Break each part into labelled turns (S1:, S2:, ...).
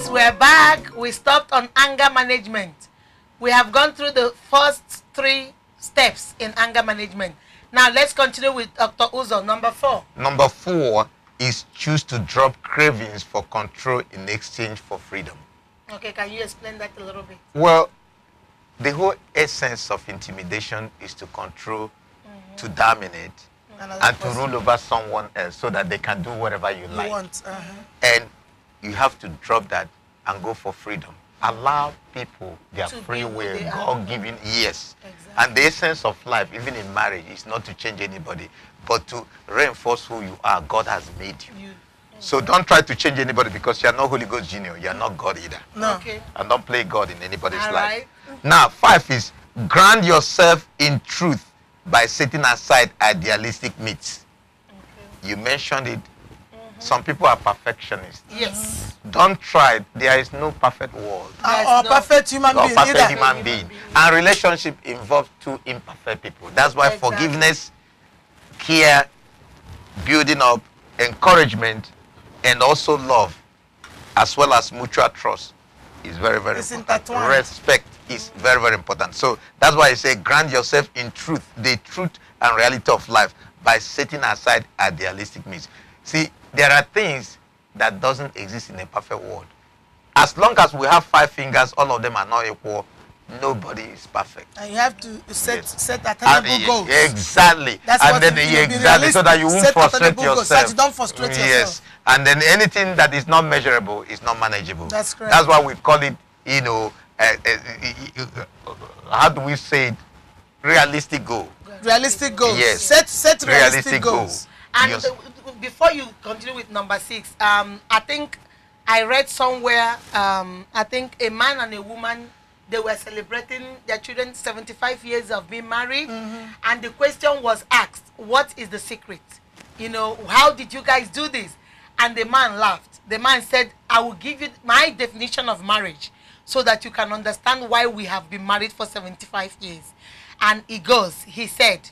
S1: Yes, we're back. We stopped on anger management. We have gone through the first 3 steps in anger management. Now let's continue with Dr. Uzo, number 4.
S2: Number 4 is choose to drop cravings for control in exchange for freedom.
S1: Okay, can you explain that a little bit?
S2: Well, the whole essence of intimidation is to control, to dominate, and to rule over someone else so that they can do whatever you like. And you have to drop that and go for freedom. Allow people their free will, God-given, yes.
S1: Exactly.
S2: And the essence of life, even in marriage, is not to change anybody, but to reinforce who you are. God has made you. So don't try to change anybody because you are not Holy Ghost Junior. You are not God either.
S1: No. Okay.
S2: And don't play God in anybody's life.
S1: Right.
S2: Now, 5 is ground yourself in truth by setting aside idealistic myths. Okay. You mentioned it. Some people are perfectionists.
S1: Yes.
S2: Don't try. There is no perfect world.
S3: Or perfect human being.
S2: Perfect human being. And relationship involves 2 imperfect people. That's why forgiveness, care, building up, encouragement, and also love, as well as mutual trust, is very, very important. Respect is very, very important. So that's why I say ground yourself in truth, the truth and reality of life, by setting aside idealistic myths. See, there are things that doesn't exist in a perfect world. As long as we have 5 fingers, all of them are not equal. Nobody is perfect.
S3: And you have to set attainable goals.
S2: Exactly.
S3: That's
S2: and
S3: what
S2: then exactly, so that you won't frustrate yourself.
S3: So that you don't frustrate yourself.
S2: Yes. And then anything that is not measurable is not manageable.
S3: That's correct.
S2: That's why we call it, you know, how do we say it? Realistic goal.
S3: Realistic goals.
S2: Yes.
S3: Set realistic goals.
S1: And before you continue with number 6, I think I read somewhere, I think a man and a woman, they were celebrating their children's 75 years of being married. And the question was asked, what is the secret? You know, how did you guys do this? And the man laughed. The man said, I will give you my definition of marriage so that you can understand why we have been married for 75 years. And he said,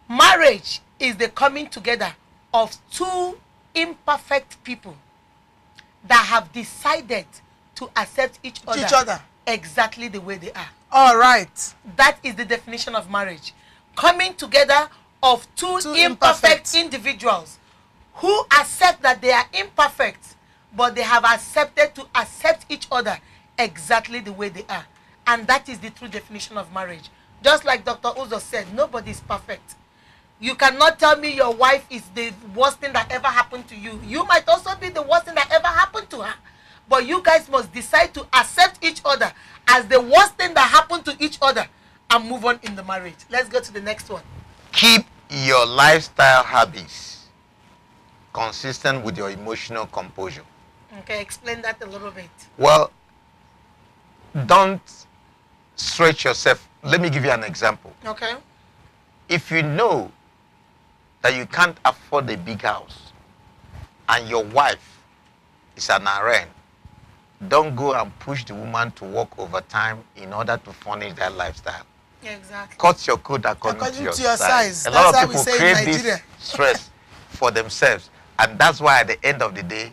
S1: marriage is the coming together of 2 imperfect people that have decided to accept each other exactly the way they are.
S3: All right.
S1: That is the definition of marriage. Coming together of two imperfect individuals who accept that they are imperfect, but they have accepted to accept each other exactly the way they are. And that is the true definition of marriage. Just like Dr. Uzo said, nobody is perfect. You cannot tell me your wife is the worst thing that ever happened to you. You might also be the worst thing that ever happened to her. But you guys must decide to accept each other as the worst thing that happened to each other and move on in the marriage. Let's go to the next one.
S2: Keep your lifestyle habits consistent with your emotional composure.
S1: Okay, explain that a little bit.
S2: Well, don't stretch yourself. Let me give you an example.
S1: Okay.
S2: If you know that you can't afford a big house and your wife is an RN, don't go and push the woman to work overtime in order to furnish that lifestyle.
S1: Exactly.
S2: Cut your coat according to your size. A lot of people create this stress for themselves, and that's why at the end of the day,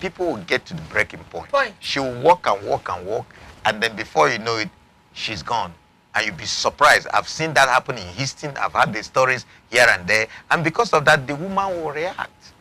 S2: people will get to the breaking point. She will walk and walk and walk, and then before you know it, she's gone. And you'll be surprised. I've seen that happen in Houston. I've heard the stories here and there. And because of that, the woman will react.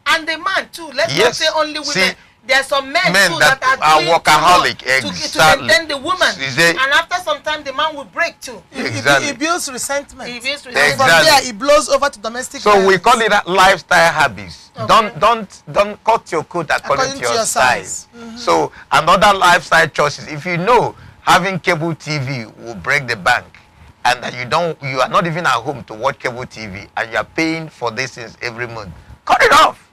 S1: And the man too. Let's not say only women. See, there are some men too that
S2: are workaholic.
S1: To maintain the woman. And after some time, the man will break too.
S3: Exactly. He builds resentment.
S1: He builds resentment.
S3: And from there, it blows over to domestic
S2: violence. So we call it lifestyle habits. Okay. Don't cut your coat according to your size. So another lifestyle choices. If you know having cable TV will break the bank, and that you are not even at home to watch cable TV, and you are paying for these things every month, cut it off.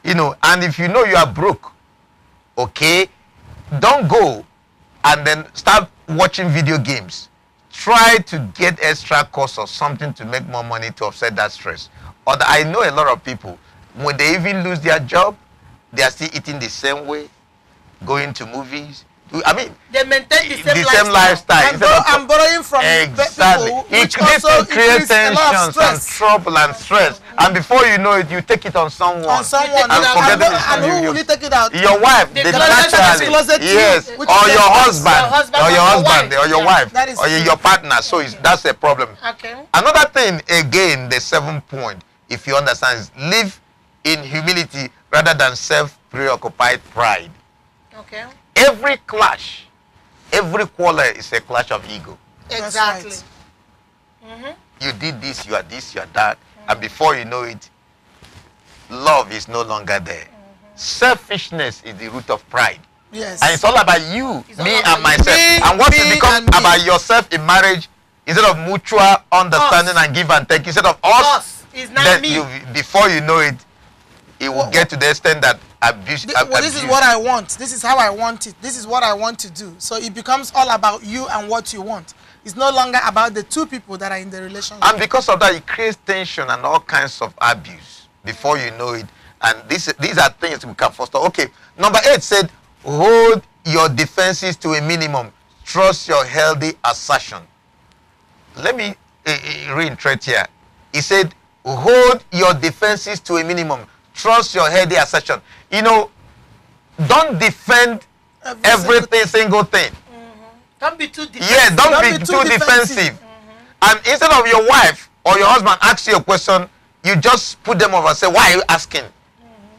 S2: You know, and if you know you are broke, okay, don't go and then start watching video games. Try to get extra course or something to make more money to offset that stress. Or I know a lot of people, when they even lose their job, they are still eating the same way, going to movies, I mean,
S1: they maintain the same
S2: lifestyle.
S3: I'm borrowing from people,
S2: it creates tensions and trouble and stress. And before you know it, you take it on someone.
S3: And who will you take it out?
S2: Your wife, naturally. Yes, or your husband, or your wife, or your partner. So that's a problem.
S1: Okay.
S2: Another thing, again, the 7th point, if you understand, is live in humility rather than self-preoccupied pride.
S1: Okay.
S2: Every clash, every quarrel is a clash of ego.
S1: Exactly.
S3: Right.
S2: You did this, you are that, and before you know it, love is no longer there. Selfishness is the root of pride.
S3: Yes.
S2: And it's all about you, me and myself. And once it becomes about yourself in marriage, instead of mutual understanding and give and take, instead of us,
S1: it's not me.
S2: Before you know it, it will get to the extent that abuse.
S3: This is what I want. This is how I want it. This is what I want to do. So it becomes all about you and what you want. It's no longer about the two people that are in the relationship.
S2: And because of that, it creates tension and all kinds of abuse before you know it. And these are things we can foster. Okay, number 8 said, hold your defenses to a minimum. Trust your healthy assertion. Let me reiterate here. He said, hold your defenses to a minimum. Trust your healthy assertion. You know, don't defend every single thing.
S1: Don't be too defensive.
S2: Yeah, don't be too defensive. And instead of your wife or your husband ask you a question, you just put them over and say, why are you asking?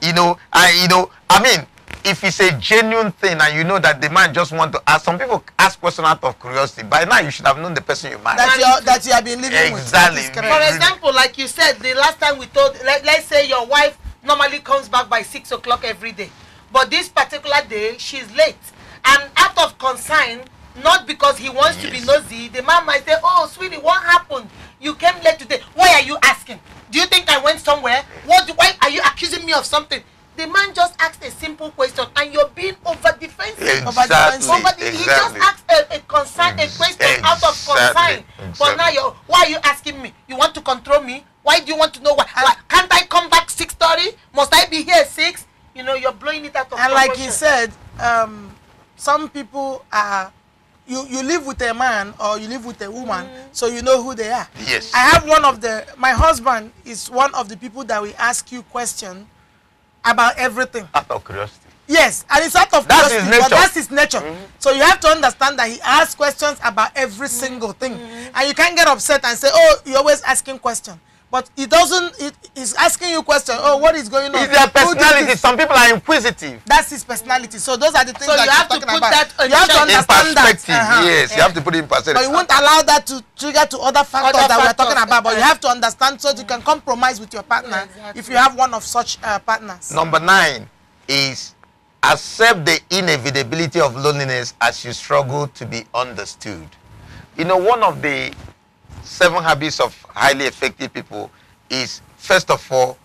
S2: You know, I mean, if it's a genuine thing and you know that the man just want to ask, some people ask questions out of curiosity. By now, you should have known the person you married.
S3: That you have been living with.
S2: Exactly.
S1: For example, like you said, the last time we told, let's say your wife normally comes back by 6 o'clock every day. But this particular day, she's late. And out of concern, not because he wants to be nosy, the man might say, oh, sweetie, what happened? You came late today. Why are you asking? Do you think I went somewhere? Why are you accusing me of something? The man just asked a simple question and you're being over defensive.
S2: Exactly.
S1: He just asked a concern, a question out of concern. But now why are you asking me? You want to control me? Why do you want to know why? Can't I come back 6:30? Must I be here 6? You know, you're blowing it out of proportion.
S3: And like he said, some people are, you live with a man or you live with a woman, so you know who they are.
S2: Yes.
S3: I have my husband is one of the people that we ask you questions about everything.
S2: Out of curiosity.
S3: Yes, and it's out of curiosity, but that's his nature. So you have to understand that he asks questions about every single thing. And you can't get upset and say, oh, you're always asking questions. But he doesn't, he's asking you questions. Oh, what is going on?
S2: It's their personality. Some people are inquisitive.
S3: That's his personality. So those are the things that you're talking about.
S1: You have to
S2: understand that. Yes, you have to put it in perspective.
S3: But you won't allow that to trigger to other factors that we're talking about. But you have to understand so you can compromise with your partner if you have one of such partners.
S2: Number 9 is accept the inevitability of loneliness as you struggle to be understood. You know, one of the 7 habits of highly effective people is, first of all,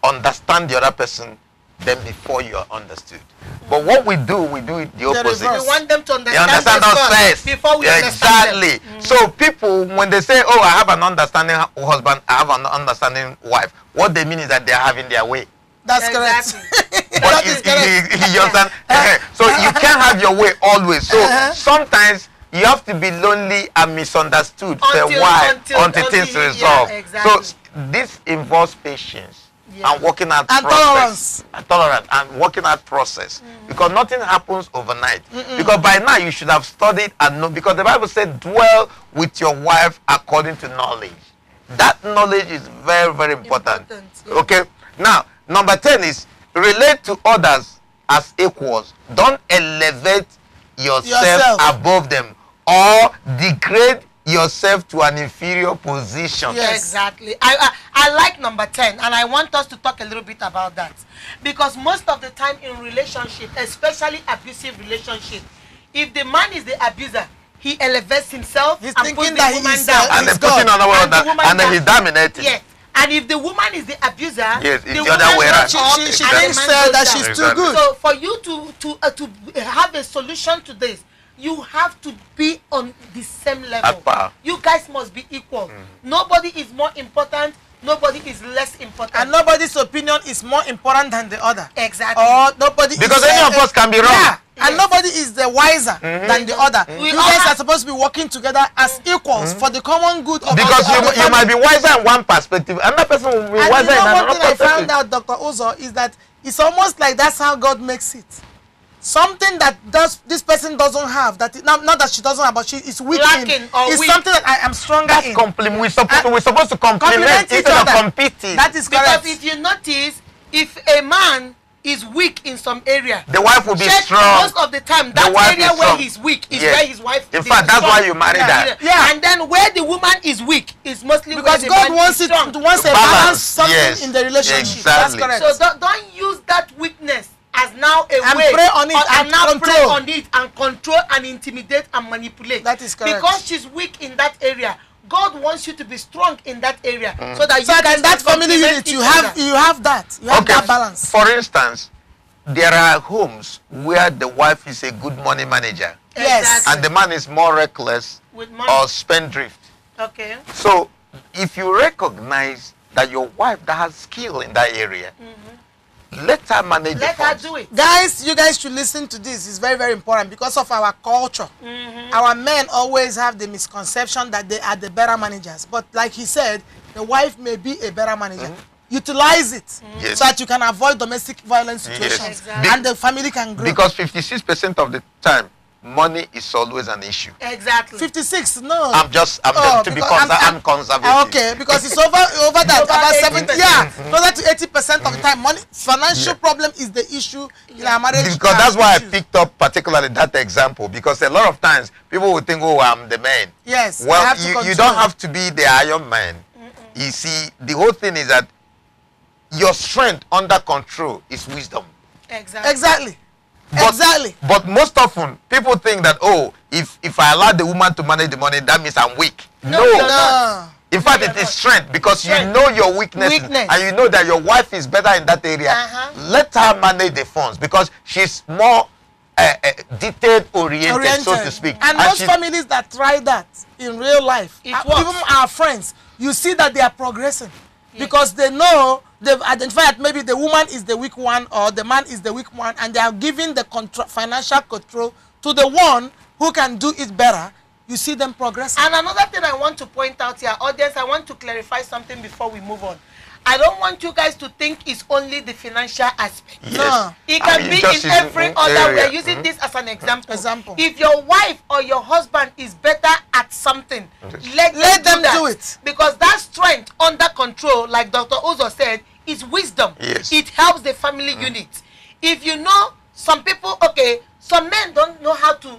S2: understand the other person, then before you are understood. But what we do it the opposite.
S1: We want them to
S2: they understand us
S1: before we understand them.
S2: So people, when they say, oh, I have an understanding husband, I have an understanding wife, what they mean is that they're having their way.
S3: That's correct.
S2: But you understand? So you can't have your way always. So sometimes you have to be lonely and misunderstood until things resolve.
S1: Yeah, exactly.
S2: So this involves patience and working out
S3: and
S2: process. Tolerance and working out process. Because nothing happens overnight. Because by now you should have studied and known. Because the Bible said, dwell with your wife according to knowledge. That knowledge is very, very important. Okay? Now, number 10 is relate to others as equals. Don't elevate yourself above them or degrade yourself to an inferior position.
S1: Yes, exactly. I like number 10 and I want us to talk a little bit about that. Because most of the time in relationship, especially abusive relationship, if the man is the abuser, he elevates himself and puts the woman down.
S2: And then putting on and then he's dominating.
S1: Yes. And if the woman is the abuser,
S2: the other way around.
S3: She thinks that she's too good.
S1: So for you to have a solution to this, you have to be on the same level. You guys must be equal. Nobody is more important. Nobody is less important.
S3: And nobody's opinion is more important than the other.
S1: Exactly.
S3: Or nobody
S2: because any of us can be wrong.
S3: Yeah. and nobody is the wiser than the other. You guys are supposed to be working together as equals for the common good of
S2: because you might be wiser in one perspective, another person will be wiser in another perspective.
S3: I found out, Dr. Uzo, is that it's almost like that's how God makes it. Something that this person doesn't have, that not that she doesn't have, but she is weak in, is something that I am stronger in.
S2: We're supposed to complement instead of competing.
S3: That is correct.
S1: Because if you notice, if a man is weak in some area,
S2: the wife will be strong.
S1: Most of the time, that area where he's weak is where his wife is.
S2: In fact, that's why you married her.
S1: Yeah. And then where the woman is weak is mostly
S3: because
S1: where the
S3: God
S1: man
S3: wants
S1: is
S3: it
S1: strong.
S3: wants a balance something in the relationship.
S2: Exactly.
S3: That's correct.
S1: So don't use that weakness as now a
S3: and
S1: way
S3: pray on it and
S1: now
S3: control.
S1: Pray on it and control and intimidate and manipulate.
S3: That is correct.
S1: Because she's weak in that area, God wants you to be strong in that area, so that you
S3: in that family unit you have that that balance.
S2: For instance, there are homes where the wife is a good money manager,
S3: yes,
S2: and the man is more reckless or spendthrift.
S1: Okay.
S2: So if you recognize that your wife that has skill in that area, let her manage
S1: Let her do it.
S3: Guys, you guys should listen to this. It's very, very important because of our culture. Our men always have the misconception that they are the better managers. But like he said, the wife may be a better manager. Utilize it so that you can avoid domestic violence situations and the family can grow.
S2: Because 56% of the time, money is always an issue.
S1: Exactly.
S3: 56, no.
S2: I'm just I'm conservative.
S3: Okay, because it's over that, about 70, closer to 80% of the time, money, financial problem is the issue in our marriage.
S2: Because that's why I picked up particularly that example, because a lot of times people will think, oh, I'm the man.
S3: Yes.
S2: Well, you don't have to be the iron man. You see, the whole thing is that your strength under control is wisdom.
S3: Exactly.
S2: But most often, people think that, oh, if I allow the woman to manage the money, that means I'm weak. No. In fact, it is strength, because you know your weakness and you know that your wife is better in that area. Let her manage the funds, because she's more detail-oriented, so to speak.
S3: And most families that try that in real life, even our friends, you see that they are progressing. Because they know, they've identified maybe the woman is the weak one or the man is the weak one, and they are giving the financial control to the one who can do it better. You see them progressing.
S1: And another thing I want to point out here, audience, I want to clarify something before we move on. I don't want you guys to think it's only the financial aspect.
S2: Yes.
S3: No.
S1: It can be in every other way. We're using this as an example. If your wife or your husband is better at something, let them do it. Because that strength under control, like Dr. Uzo said, is wisdom.
S2: Yes.
S1: It helps the family unit. If you know, some people, some men don't know how to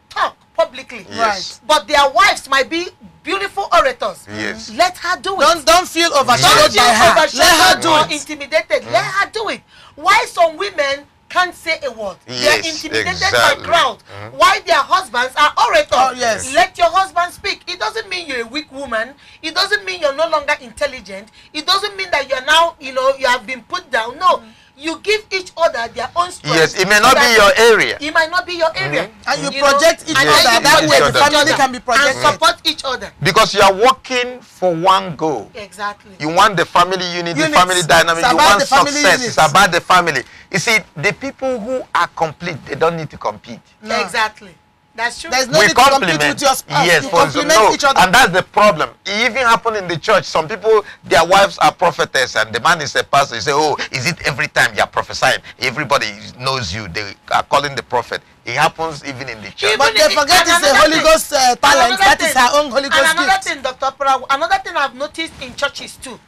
S1: talk publicly.
S2: Yes.
S1: But their wives might be beautiful orators.
S2: Yes.
S1: Let her do it.
S3: Don't feel overshadowed by her. Let her do it.
S1: Intimidated. Let her do it. Why some women can't say a word?
S2: Yes,
S1: they are intimidated by crowd. Why their husbands are orators? Let your husband speak. It doesn't mean you're a weak woman. It doesn't mean you're no longer intelligent. It doesn't mean that you're now, you have been put down. No. You give each other their own strength.
S2: Yes, it may not be your area.
S1: It might not be your area.
S3: And you project each other. That way the family can be projected.
S1: And support each other.
S2: Because you are working for one goal.
S1: Exactly.
S2: You want the family unit, the family dynamic. You want success. It's about the family. You see, the people who are complete, they don't need to compete.
S1: No. Exactly. That's true.
S3: There's no need to compete with your spouse.
S2: Yes,
S3: you complement each other.
S2: And that's the problem. It even happened in the church. Some people, their wives are prophetess and the man is a pastor. You say, oh, is it every time you are prophesying? Everybody knows you. They are calling the prophet. It happens even in the church.
S3: But they forget it's the Holy Ghost talent. That is her own Holy Ghost gift.
S1: Another thing, Dr. Pra, another thing I've noticed in churches too.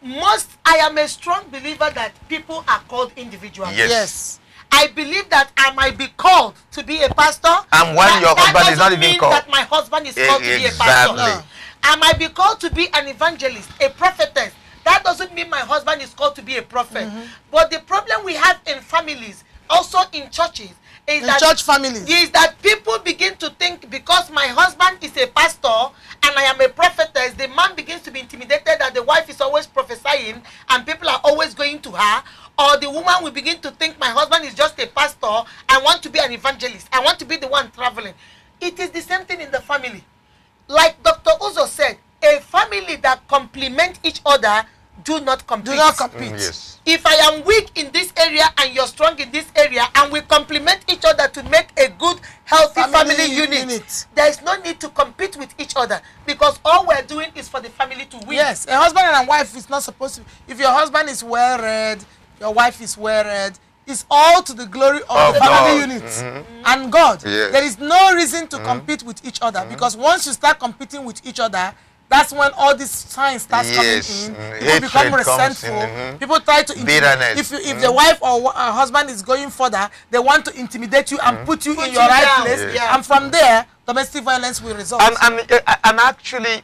S1: I am a strong believer that people are called individuals.
S3: Yes.
S1: I believe that I might be called to be a pastor.
S2: And when your husband is not even called.
S1: That my husband is called to be a pastor. No. I might be called to be an evangelist, a prophetess. That doesn't mean my husband is called to be a prophet. But the problem we have in families, also in churches, is that people begin to think because my husband is a pastor and I am a prophetess, the man begins to be intimidated that the wife is always prophesying and people are always going to her. Or the woman will begin to think my husband is just a pastor. I want to be an evangelist. I want to be the one traveling. It is the same thing in the family. Like Dr. Uzo said, a family that complement each other do not compete.
S3: Do not compete.
S2: Yes.
S1: If I am weak in this area and you're strong in this area, and we complement each other to make a good, healthy family unit, there is no need to compete with each other, because all we're doing is for the family to win.
S3: Yes, a husband and a wife is not supposed to. If your husband is well read, your wife is well read, it's all to the glory of the family unit and God.
S2: Yes.
S3: There is no reason to compete with each other, because once you start competing with each other, that's when all these signs starts coming in. People become resentful. People try to intimidate. If the wife or husband is going further, they want to intimidate you and put you in your right place.
S1: Yeah.
S3: And from there, domestic violence will result.
S2: And actually,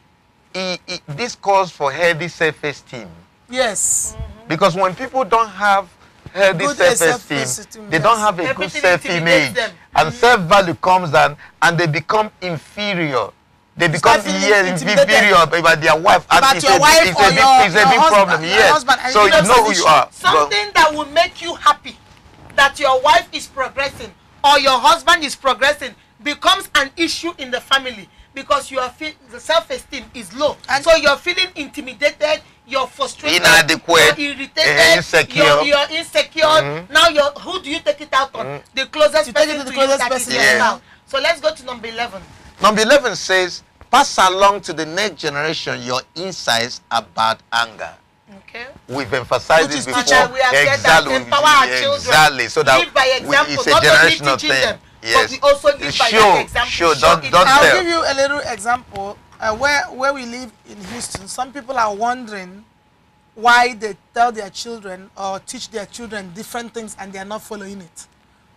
S2: this calls for healthy self-esteem.
S3: Yes.
S2: Because when people don't have healthy self-esteem, they don't have a good self-image, and self-value comes down, and they become inferior. They become inferior about their wife, and
S3: it's a
S2: big problem. Yes. So you know who you are.
S1: Something that will make you happy that your wife is progressing or your husband is progressing becomes an issue in the family, because you are the self-esteem is low, and so you're feeling intimidated, you're frustrated,
S2: inadequate,
S1: you're irritated,
S2: insecure.
S1: You're insecure. Now who do you take it out on? The closest person to you that is out. So let's go to number 11.
S2: Number 11 says, pass along to the next generation your insights about anger.
S1: Okay.
S2: We've emphasized this before.
S1: We have said that empower our children.
S2: Exactly. So that
S1: live by example,
S2: it's a generational thing.
S1: But we also live by that example.
S3: I'll give you a little example. Where we live in Houston, some people are wondering why they tell their children or teach their children different things and they are not following it.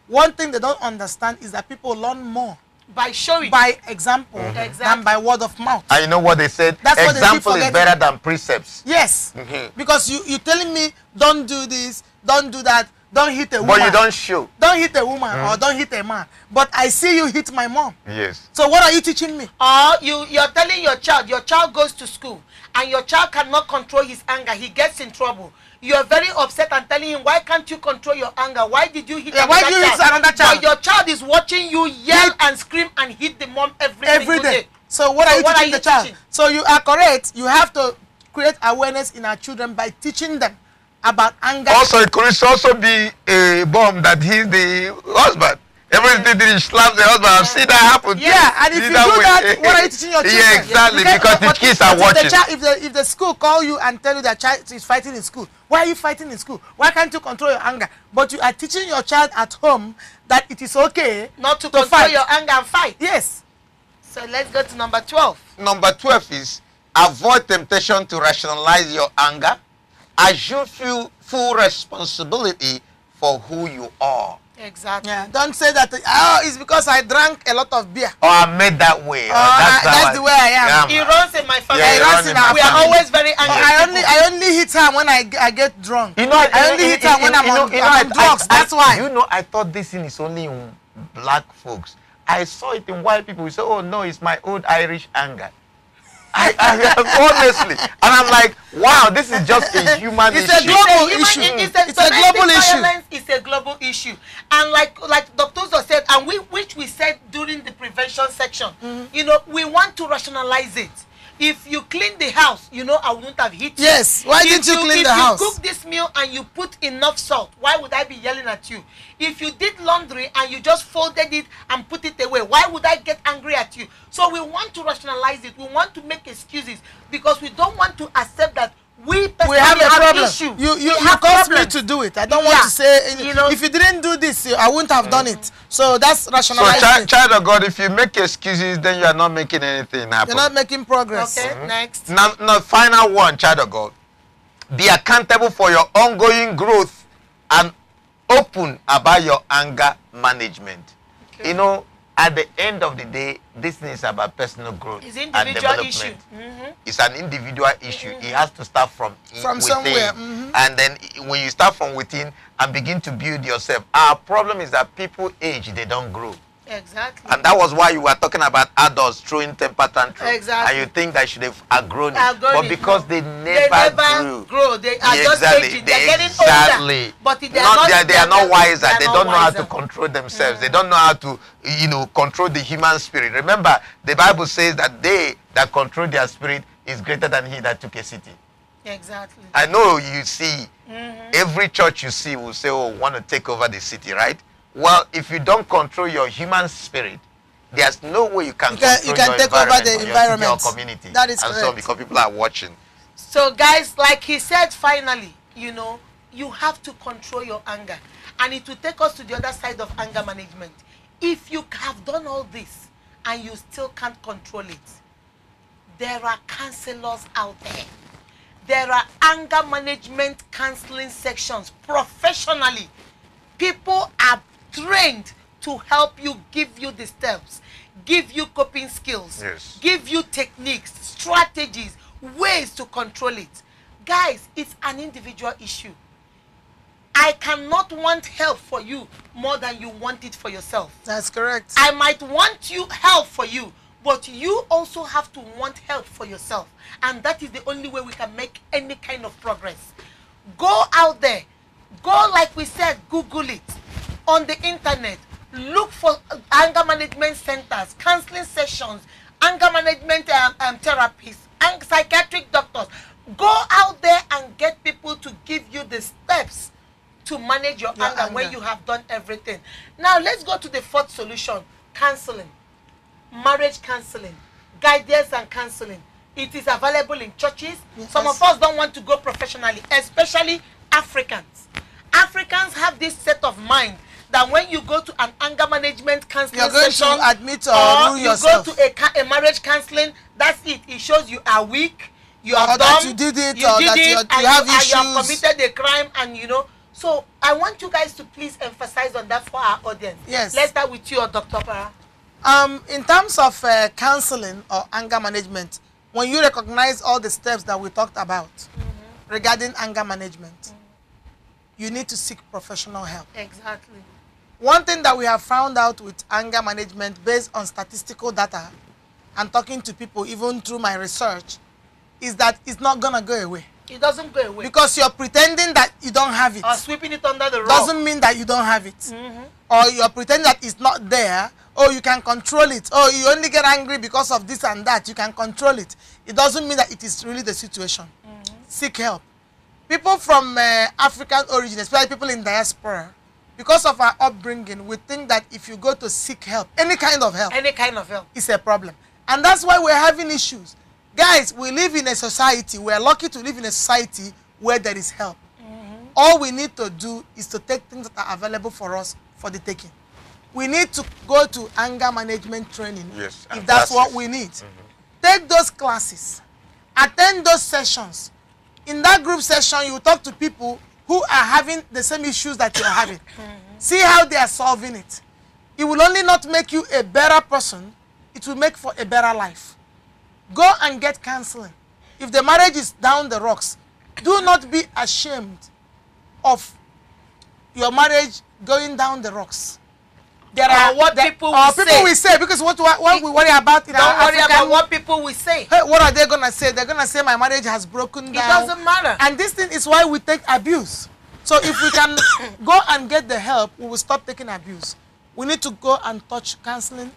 S3: One thing they don't understand is that people learn more
S1: by showing,
S3: by example, than by word of mouth.
S2: And you know what they said?
S3: That's
S2: example is better than precepts.
S3: Yes. Because you're telling me, don't do this, don't do that, don't hit a woman.
S2: But you don't show.
S3: Don't hit a woman or don't hit a man. But I see you hit my mom.
S2: Yes.
S3: So what are you teaching me?
S1: Or you're telling your child goes to school and your child cannot control his anger. He gets in trouble. You're very upset and telling him, why can't you control your anger? Why did you hit another child? Why do you hit another child? But your child is watching you yell and scream and hit the mom every single day.
S3: So what are you teaching the child? So you are correct. You have to create awareness in our children by teaching them about anger.
S2: Also, it could also be a bomb that hits the husband. Everything he slaps the husband. I've seen that happen.
S3: Yeah, and if you do that, what are you teaching your children?
S2: Yeah, exactly, because the kids are watching.
S3: If the school call you and tell you that child is fighting in school, why are you fighting in school? Why can't you control your anger? But you are teaching your child at home that it is okay
S1: not to control your anger and fight.
S3: Yes.
S1: So let's go to number 12.
S2: Number 12 is avoid temptation to rationalize your anger. Assume full responsibility for who you are.
S1: Exactly.
S3: Yeah. Don't say that, it's because I drank a lot of beer.
S2: Or I'm made that way.
S3: That's the way I am.
S1: It runs in my family.
S2: Yeah,
S1: we are always very angry.
S3: I only hit her when I get drunk.
S2: You know,
S3: I only hit her when I'm on drugs. That's why.
S2: You know, I thought this thing is only in black folks. I saw it in white people. We say, oh no, it's my old Irish anger. I honestly, and I'm like, wow, this is just a human issue.
S3: It's a global issue.
S1: It's a global issue. It's a global issue. And like Dr. Uzo said, and which we said during the prevention section, you know, we want to rationalize it. If you clean the house, you know, I wouldn't have hit you.
S3: Yes. Why didn't you clean the house?
S1: If you cook this meal and you put enough salt, why would I be yelling at you? If you did laundry and you just folded it and put it away, why would I get angry at you? So we want to rationalize it. We want to make excuses because we don't want to accept that we personally
S3: have a problem.
S1: Issue.
S3: You caused me to do it. I don't want to say, you know, if you didn't do this, I wouldn't have done it. So that's rationalizing.
S2: So child of God, if you make excuses, then you are not making anything happen.
S3: You're not making progress.
S1: Okay, next.
S2: Now, final one, child of God. Be accountable for your ongoing growth and open about your anger management. Okay. You know, at the end of the day, this thing is about personal growth and development. Issue. It's an individual issue. It has to start from within.
S3: Somewhere.
S2: And then when you start from within and begin to build yourself, our problem is that people age, they don't grow.
S1: Exactly.
S2: And that was why you were talking about adults throwing temper tantrum.
S1: Exactly.
S2: And you think that should have outgrown it. But because they never
S1: grow. They are just aging. They're getting older. But they
S2: are not wiser. They don't know how to control themselves. They don't know how to, you know, control the human spirit. Remember, the Bible says that they that control their spirit is greater than he that took a city.
S1: Exactly.
S2: I know you see, every church you see will say, oh, want to take over the city, right? Well, if you don't control your human spirit, there's no way you can control
S3: you can take over the environment,
S2: your community.
S3: That is
S2: and
S3: correct.
S2: So because people are watching.
S1: So guys, like he said, finally, you know, you have to control your anger. And it will take us to the other side of anger management. If you have done all this and you still can't control it, there are counselors out there. There are anger management counseling sections professionally. People are trained to help you, give you the steps, give you coping skills,
S2: yes,
S1: give you techniques, strategies, ways to control it. Guys, it's an individual issue. I cannot want help for you more than you want it for yourself.
S3: That's correct.
S1: I might want you help for you, but you also have to want help for yourself. And that is the only way we can make any kind of progress. Go out there. Go, like we said, Google it. On the internet, look for anger management centers, counseling sessions, anger management therapists, and psychiatric doctors. Go out there and get people to give you the steps to manage your anger when you have done everything. Now, let's go to the fourth solution, counseling. Marriage counseling, guidance and counseling. It is available in churches. Yes. Some of us don't want to go professionally, especially Africans. Africans have this set of mind that when you go to an anger management counseling session,
S3: to admit or
S1: you
S3: yourself.
S1: go to a marriage counseling, that's it. It shows you are weak, you are dumb,
S3: that you did it,
S1: you
S3: or
S1: did
S3: that
S1: it,
S3: you have issues.
S1: you have committed a crime, and you know. So I want you guys to please emphasize on that for our audience.
S3: Yes.
S1: Let's start with you, Dr. Para.
S3: In terms of counseling or anger management, when you recognize all the steps that we talked about regarding anger management, you need to seek professional help.
S1: Exactly.
S3: One thing that we have found out with anger management based on statistical data and talking to people even through my research is that it's not going to go away.
S1: It doesn't go away.
S3: Because you're pretending that you don't have it.
S1: Or sweeping it under the rug.
S3: Doesn't mean that you don't have it. Or you're pretending that it's not there. Or you can control it. Or you only get angry because of this and that. You can control it. It doesn't mean that it is really the situation. Seek help. People from African origin, especially people in diaspora, because of our upbringing, we think that if you go to seek help, any kind of help, is a problem. And that's why we're having issues. Guys, we live in a society, we're lucky to live in a society where there is help. All we need to do is to take things that are available for us for the taking. We need to go to anger management training,
S2: yes,
S3: if that's what we need. Take those classes, attend those sessions. In that group session, you talk to people who are having the same issues that you're having. See how they are solving it. It will only not make you a better person, it will make for a better life. Go and get counseling. If the marriage is down the rocks, do not be ashamed of your marriage going down the rocks.
S1: There are what people will say.
S3: Because what we worry about in
S1: don't worry about what people will say.
S3: Hey, what are they going to say? They're going to say my marriage has broken down.
S1: It doesn't matter.
S3: And this thing is why we take abuse. So if we can go and get the help, we will stop taking abuse. We need to go and touch counseling.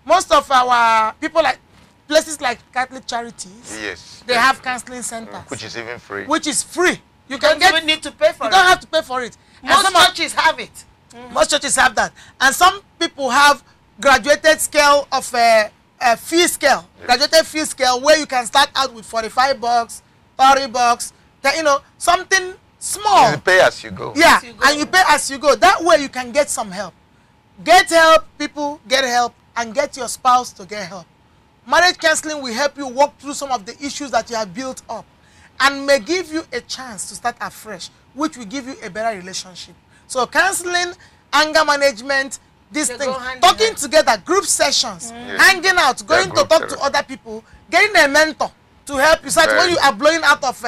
S3: Most of our people, like places like Catholic Charities,
S2: yes,
S3: they have counseling centers.
S2: Which is even free.
S3: Which is free.
S1: You don't even need to pay for it.
S3: You don't have to pay for it.
S1: Most churches have it.
S3: Most churches have that. And some people have graduated scale of fee scale. Yes. Graduated fee scale where you can start out with $45, $30, you know, something small.
S2: You pay as you go.
S3: Yeah, and you pay as you go. That way you can get some help. Get help, people, get help, and get your spouse to get help. Marriage counseling will help you walk through some of the issues that you have built up and may give you a chance to start afresh, which will give you a better relationship. So counseling, anger management, these things, talking together, group sessions, hanging out, going to talk to other people, getting a mentor to help you. So that when you are blowing out of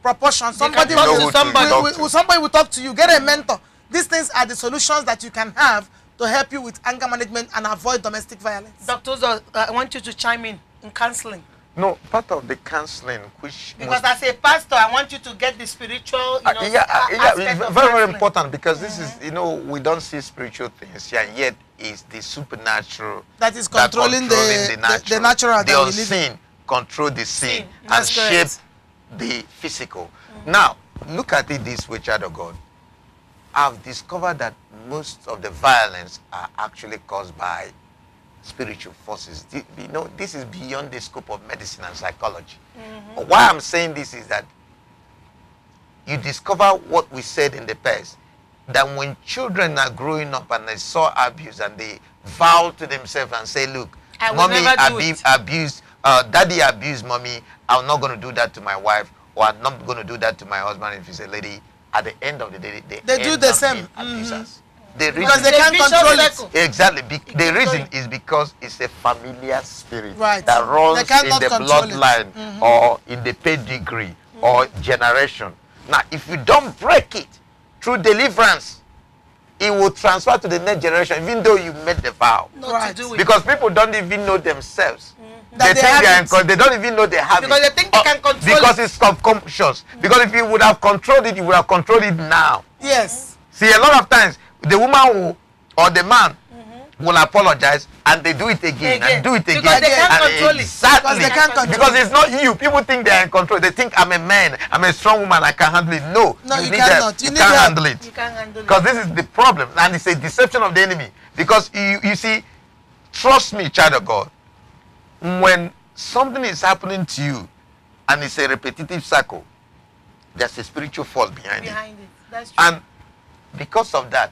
S3: proportion, somebody will talk to you. Get a mentor. These things are the solutions that you can have to help you with anger management and avoid domestic violence.
S1: Dr. Uzo, I want you to chime in counseling.
S2: No, part of the counseling, which
S1: because as a pastor, I want you to get the spiritual, you know,
S2: it's very, very important because this is, you know, we don't see spiritual things here, and yet it's the supernatural
S3: that is controlling the natural,
S2: the unseen control the seen and shape the physical. Now, look at it this way, child of God. I've discovered that most of the violence are actually caused by spiritual forces. You know, this is beyond the scope of medicine and psychology. Why I'm saying this is that you discover what we said in the past, that when children are growing up and they saw abuse and they vow to themselves and say, look, mommy abused, daddy abused mommy, I'm not going to do that to my wife, or I'm not going to do that to my husband if he's a lady. At the end of the day, they do the same. Abusers.
S3: Because they can't control it.
S2: Exactly. The reason is because it's a familiar spirit that runs in the bloodline or in the pedigree or generation. Now, if you don't break it through deliverance, it will transfer to the next generation, even though you made the vow. Because people don't even know themselves. They think they don't even know they have
S1: because
S2: it.
S1: They think they can control
S2: because it's subconscious. Because if you would have controlled it, you would have controlled it now.
S3: Yes.
S2: See, a lot of times, the woman or the man will apologize and they do it again and do it again.
S1: Because they can't control it.
S2: Exactly.
S3: Because they can't control
S2: because it's not you. People think they are in control. They think I'm a man, I'm a strong woman, I can handle it. No,
S3: you cannot.
S2: You can't handle it.
S1: You can't handle it.
S2: Because this is the problem. And it's a deception of the enemy. Because you see, trust me, child of God, when something is happening to you and it's a repetitive cycle, there's a spiritual force behind it.
S1: That's true.
S2: And because of that,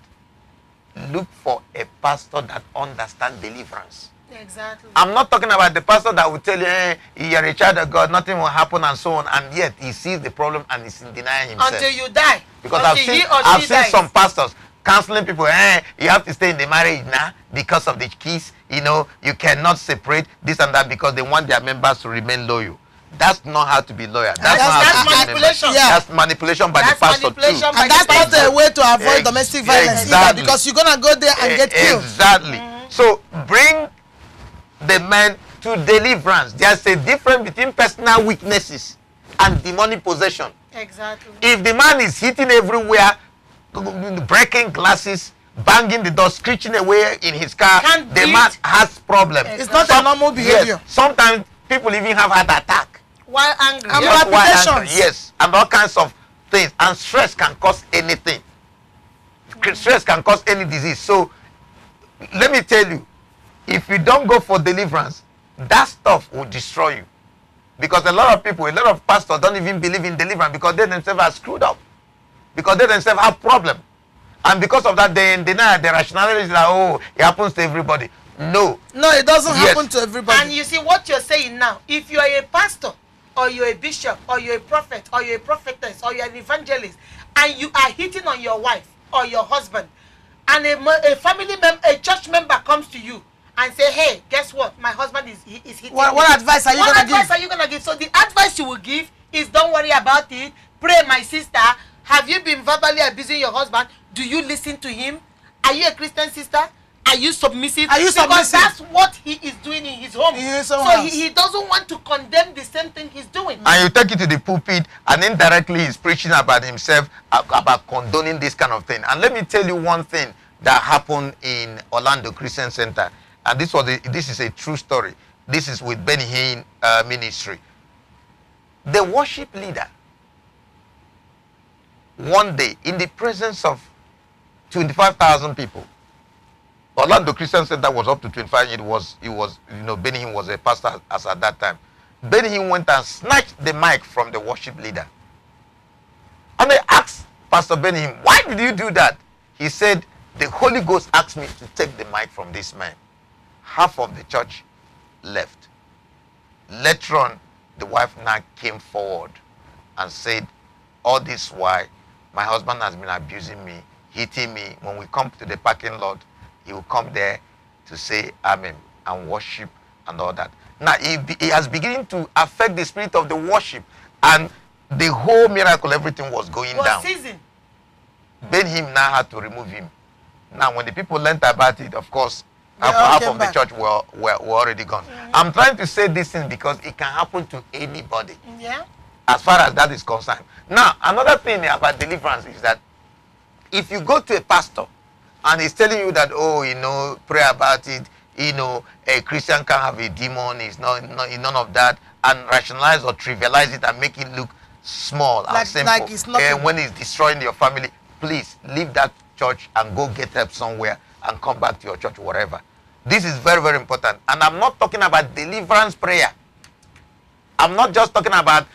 S2: look for a pastor that understands deliverance.
S1: Exactly.
S2: I'm not talking about the pastor that will tell you, hey, you're a child of God, nothing will happen and so on, and yet he sees the problem and he's denying himself.
S1: Until you die.
S2: Because I've seen some pastors counseling people, you have to stay in the marriage now because of the kids, you know, you cannot separate this and that because they want their members to remain loyal. That's not how to be loyal.
S1: That's manipulation.
S2: That's manipulation by the pastor too.
S3: And that's not a way to avoid domestic violence either, because you're going to go there and get killed.
S2: Exactly. So bring the man to deliverance. There's a difference between personal weaknesses and demonic possession.
S1: Exactly.
S2: If the man is hitting everywhere, breaking glasses, banging the door, screeching away in his car, the man has problems.
S3: It's not a normal behavior.
S2: Yes, sometimes people even have heart attack.
S1: While angry.
S3: And
S2: palpitations. Yes, and all kinds of things. And stress can cause anything. Stress can cause any disease. So, let me tell you, if you don't go for deliverance, that stuff will destroy you. Because a lot of people, a lot of pastors don't even believe in deliverance because they themselves are screwed up. Because they themselves have problems. And because of that, they deny the rationality is like, oh, it happens to everybody. No.
S3: No, it doesn't happen to everybody.
S1: And you see what you're saying now, if you are a pastor, or you're a bishop, or you're a prophet, or you're a prophetess, or you're an evangelist, and you are hitting on your wife or your husband, and a family member, a church member comes to you and say, hey, guess what? My husband is hitting me.
S3: What advice are you going to give?
S1: What advice are you going to give? So the advice you will give is don't worry about it. Pray, my sister. Have you been verbally abusing your husband? Do you listen to him? Are you a Christian sister? Are you submissive?
S3: Are you submissive?
S1: Because that's what he is doing in his home.
S3: So
S1: he doesn't want to condemn the same thing he's doing.
S2: And you take it to the pulpit and indirectly he's preaching about himself, about condoning this kind of thing. And let me tell you one thing that happened in Orlando Christian Center. And this is a true story. This is with Benny Hinn ministry. The worship leader, one day, in the presence of 25,000 people, Orlando Christian Center was up to 25. It was, Benny Hinn was a pastor as at that time. Benny Hinn went and snatched the mic from the worship leader. And they asked Pastor Benny Hinn, why did you do that? He said, the Holy Ghost asked me to take the mic from this man. Half of the church left. Later on, the wife now came forward and said, all this while, my husband has been abusing me, hitting me. When we come to the parking lot, he will come there to say amen and worship and all that. Now, it has begun to affect the spirit of the worship, and the whole miracle, everything was going down.
S1: Season.
S2: Benny Hinn now had to remove him. Now, when the people learned about it, of course, half of the church were already gone. I'm trying to say this thing because it can happen to anybody.
S1: Yeah.
S2: As far as that is concerned. Now, another thing about deliverance is that if you go to a pastor and he's telling you that, oh, pray about it, a Christian can't have a demon, it's none of that, and rationalize or trivialize it and make it look small and simple.
S3: Like it's nothing.
S2: When it's destroying your family, please leave that church and go get help somewhere and come back to your church, whatever. This is very, very important. And I'm not talking about deliverance prayer. I'm not just talking about,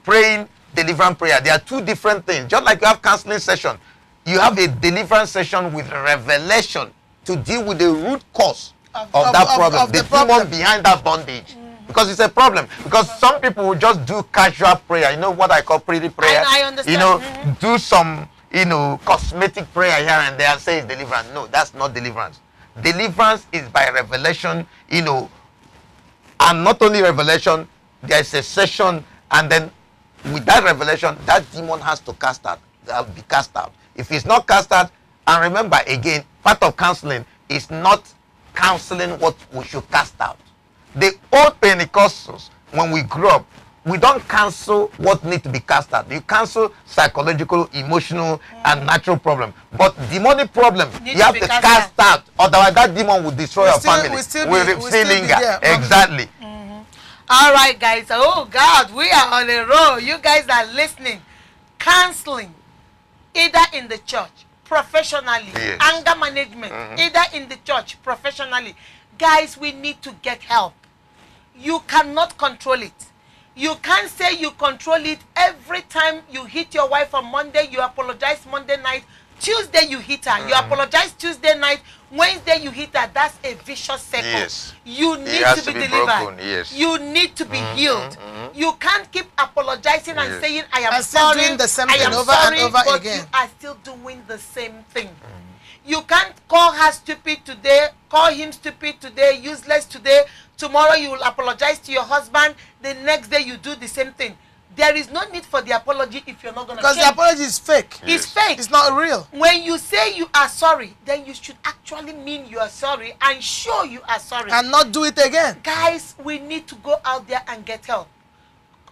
S2: praying deliverance prayer. There are two different things. Just like you have counseling session, you have a deliverance session with revelation to deal with the root cause of that problem, the demon behind that bondage. Because it's a problem. Because some people will just do casual prayer. You know what I call pretty prayer?
S1: I understand.
S2: Do some, cosmetic prayer here and there and say it's deliverance. No, that's not deliverance. Deliverance is by revelation, and not only revelation, there's a session, and then with that revelation, that demon has to be cast out. If it's not cast out, and remember again, part of counseling is not counseling what we should cast out. The old Pentecostals, when we grew up, we don't cancel what needs to be cast out. You cancel psychological, emotional, and natural problem. But demonic problem, you have to cast out. Otherwise, that demon will destroy your family.
S3: We still linger.
S2: Exactly.
S1: All right, guys. Oh, God, we are on a roll. You guys are listening. Counseling, either in the church, professionally, anger management, either in the church, professionally. Guys, we need to get help. You cannot control it. You can't say you control it. Every time you hit your wife on Monday, you apologize Monday night. Tuesday you hit her. You apologize Tuesday night. Wednesday you hit her. That's a vicious circle.
S2: Yes.
S1: You need to be delivered.
S2: Yes.
S1: You need to be healed. You can't keep apologizing and saying, I am
S3: still
S1: sorry.
S3: Doing the same thing over
S1: sorry,
S3: and over
S1: but
S3: again.
S1: you are still doing the same thing. You can't call her stupid today, call him stupid today, useless today. Tomorrow you will apologize to your husband. The next day you do the same thing. There is no need for the apology if you're not going to change.
S3: Because the apology is fake.
S1: It's fake.
S3: It's not real.
S1: When you say you are sorry, then you should actually mean you are sorry and show you are sorry.
S3: And not do it again.
S1: Guys, we need to go out there and get help.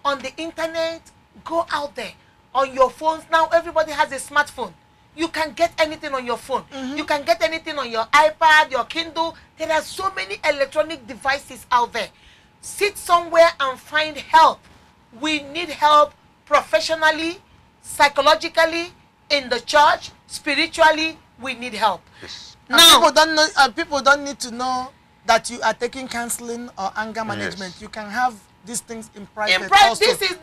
S1: On the internet, go out there. On your phones, now everybody has a smartphone. You can get anything on your phone. You can get anything on your iPad, your Kindle. There are so many electronic devices out there. Sit somewhere and find help. We need help professionally, psychologically, in the church, spiritually. We need help.
S2: Yes.
S3: Now, people don't need to know that you are taking counseling or anger management.
S2: Yes.
S3: You can have these things in private.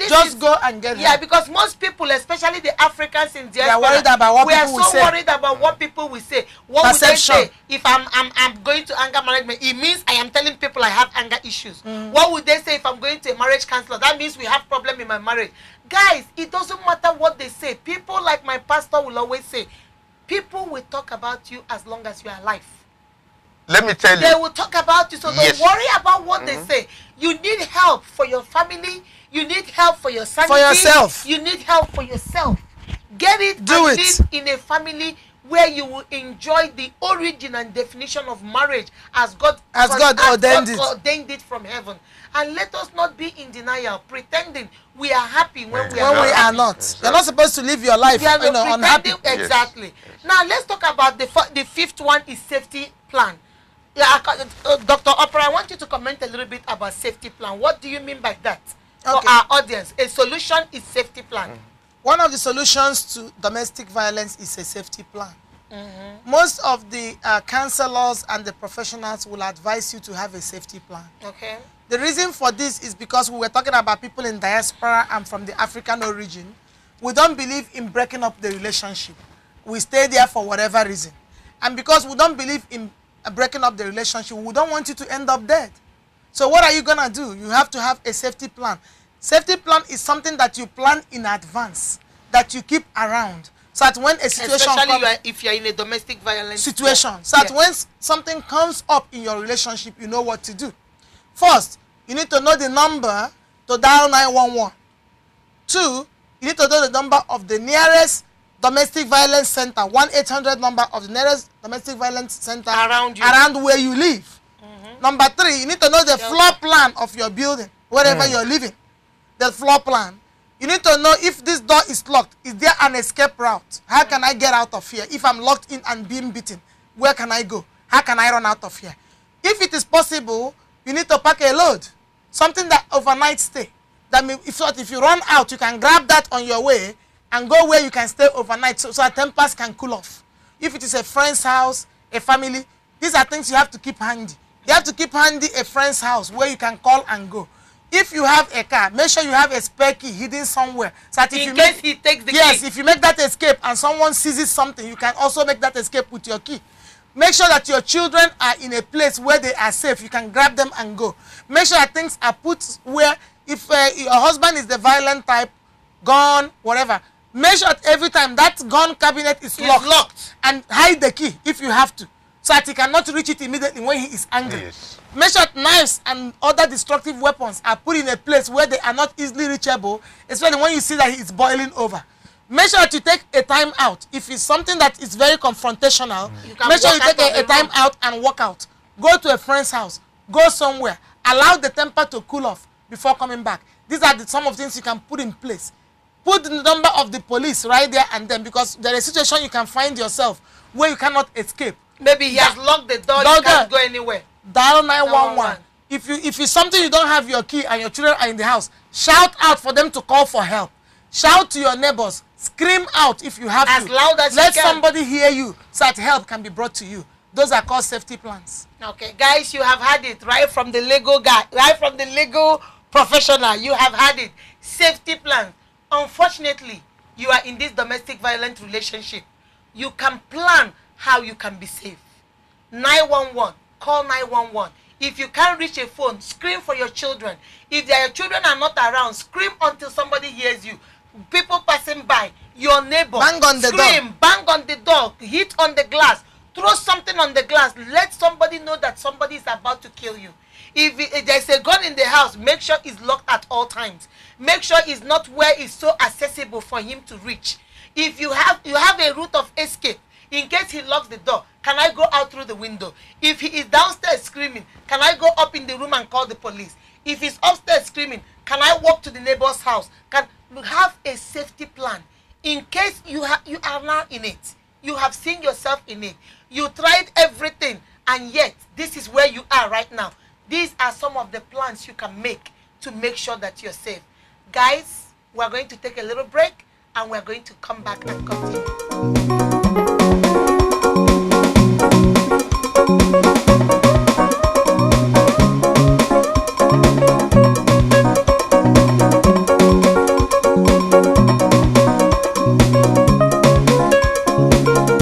S1: Just
S3: go and get help.
S1: Yeah, because most people, especially the Africans in diaspora,
S3: they are worried about what people will say.
S1: We are so worried about what people will say. What would they say? If I'm going to anger management, it means I am telling people I have anger issues. What would they say if I'm going to a marriage counselor? That means we have problem in my marriage. Guys, it doesn't matter what they say. People, like my pastor will always say, people will talk about you as long as you are alive.
S2: Let me tell you.
S1: They will talk about you, so don't worry about what they say. You need help for your family. You need help for your sanity.
S3: For yourself.
S1: You need help for yourself. Get it.
S3: Do it.
S1: Live in a family where you will enjoy the origin and definition of marriage as God ordained it from heaven. And let us not be in denial, pretending we are happy when we are not.
S3: Yes, you're not supposed to live your life unhappy.
S1: Exactly. Now let's talk about the fifth one is safety plan. Yeah, Dr. Oprah, I want you to comment a little bit about safety plan. What do you mean by that? For our audience, a solution is safety plan.
S3: One of the solutions to domestic violence is a safety plan. Most of the counselors and the professionals will advise you to have a safety plan.
S1: Okay.
S3: The reason for this is because we were talking about people in diaspora and from the African origin. We don't believe in breaking up the relationship. We stay there for whatever reason. And because we don't believe in breaking up the relationship, we don't want you to end up dead. So what are you going to do? You have to have a safety plan. Safety plan is something that you plan in advance, that you keep around. So that when a situation
S1: comes, if you're in a domestic violence
S3: situation, so that when something comes up in your relationship, you know what to do. First, you need to know the number to dial 911. 2, you need to know the number of the nearest domestic violence center, 1-800 number of the nearest domestic violence center around where you live. Number 3, you need to know the floor plan of your building, wherever you're living. The floor plan. You need to know if this door is locked, is there an escape route? How can I get out of here? If I'm locked in and being beaten, where can I go? How can I run out of here? If it is possible, you need to pack a load, something that overnight stay, That means if you run out, you can grab that on your way and go where you can stay overnight so our tempers can cool off. If it is a friend's house, a family, these are things you have to keep handy. You have to keep handy a friend's house where you can call and go. If you have a car, make sure you have a spare key hidden somewhere. So that
S1: in case he takes the key.
S3: Yes, if you make that escape and someone seizes something, you can also make that escape with your key. Make sure that your children are in a place where they are safe. You can grab them and go. Make sure that things are put where, if your husband is the violent type, gun, whatever, make sure that every time that gun cabinet is locked. And hide the key if you have to, so that he cannot reach it immediately when he is angry.
S2: Yes.
S3: Make sure that knives and other destructive weapons are put in a place where they are not easily reachable, especially when you see that he is boiling over. Make sure that you take a time out. If it's something that is very confrontational, make sure you take a time out and walk out. Go to a friend's house. Go somewhere. Allow the temper to cool off before coming back. These are some of the things you can put in place. Put the number of the police right there and then, because there is a situation you can find yourself where you cannot escape.
S1: Maybe he has locked the door, you can't go anywhere.
S3: Dial 911. If it's something you don't have your key and your children are in the house, shout out for them to call for help. Shout to your neighbors. Scream out if you have
S1: as loud as
S3: let
S1: you can.
S3: Somebody hear you so that help can be brought to you. Those are called safety plans.
S1: Okay, guys, you have had it right from the legal guy, right from the legal professional. You have had it. Safety plans. Unfortunately, you are in this domestic violent relationship. You can plan how you can be safe. 911. Call 911. If you can't reach a phone, scream for your children. If your children are not around, scream until somebody hears you. People passing by, your neighbor,
S3: bang on the
S1: scream,
S3: door.
S1: bang on the door, hit on the glass, throw something on the glass. Let somebody know that somebody is about to kill you. If there's a gun in the house, make sure it's locked at all times. Make sure it's not where it's so accessible for him to reach. If you have a route of escape, in case he locks the door, can I go out through the window? If he is downstairs screaming, can I go up in the room and call the police? If he's upstairs screaming, can I walk to the neighbor's house? Can have a safety plan in case you are now in it. You have seen yourself in it. You tried everything, and yet this is where you are right now. These are some of the plans you can make to make sure that you're safe. Guys, we're going to take a little break, and we're going to come back and continue.